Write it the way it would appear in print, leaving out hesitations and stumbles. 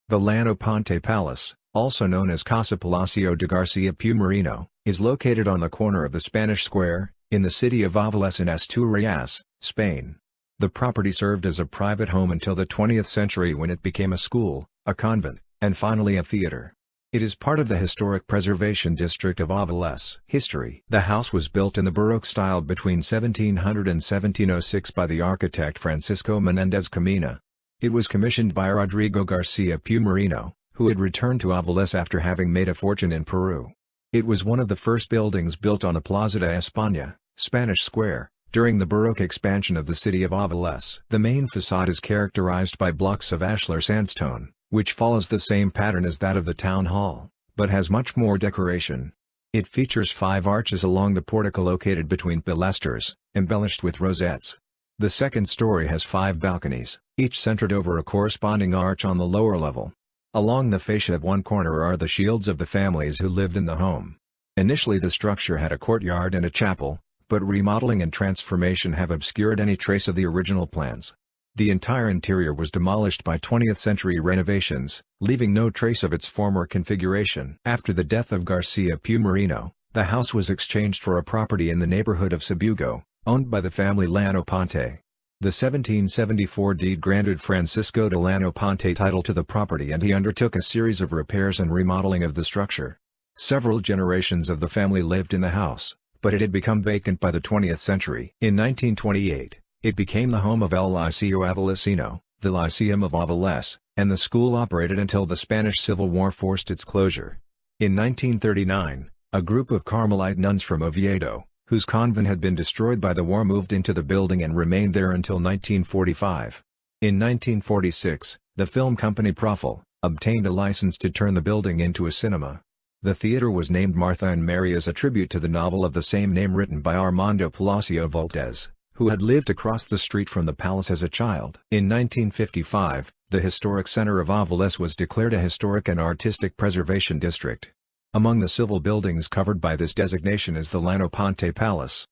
The Llano Ponte Palace, also known as Casa Palacio de Garcia Pumarino, is located on the corner of the Spanish Square, in the city of Avalos in Asturias, Spain. The property served as a private home until the 20th century when it became a school, a convent, and finally a theater. It is part of the historic preservation district of Avalos. History. The house was built in the Baroque style between 1700 and 1706 by the architect Francisco Menéndez Camina. It was commissioned by Rodrigo Garcia Pumarino, who had returned to Avalos after having made a fortune in Peru. It was one of the first buildings built on the Plaza de España, Spanish Square, during the Baroque expansion of the city of Avalos. The main facade is characterized by blocks of ashlar sandstone, which follows the same pattern as that of the town hall, but has much more decoration. It features 5 arches along the portico located between pilasters, embellished with rosettes. The second story has 5 balconies, each centered over a corresponding arch on the lower level. Along the fascia of one corner are the shields of the families who lived in the home. Initially the structure had a courtyard and a chapel, but remodeling and transformation have obscured any trace of the original plans. The entire interior was demolished by 20th-century renovations, leaving no trace of its former configuration. After the death of Garcia Pumarino, the house was exchanged for a property in the neighborhood of Sabugo, owned by the family Llano Ponte. The 1774 deed granted Francisco de Llano Ponte title to the property and he undertook a series of repairs and remodeling of the structure. Several generations of the family lived in the house, but it had become vacant by the 20th century. In 1928, it became the home of El Liceo Avalosino, the Lyceum of Avalos, and the school operated until the Spanish Civil War forced its closure. In 1939, a group of Carmelite nuns from Oviedo, whose convent had been destroyed by the war, moved into the building and remained there until 1945. In 1946, the film company Profil obtained a license to turn the building into a cinema. The theater was named Martha and Mary as a tribute to the novel of the same name written by Armando Palacio Voltes, who had lived across the street from the palace as a child. In 1955, the historic center of Avalos was declared a historic and artistic preservation district. Among the civil buildings covered by this designation is the Llano Ponte Palace.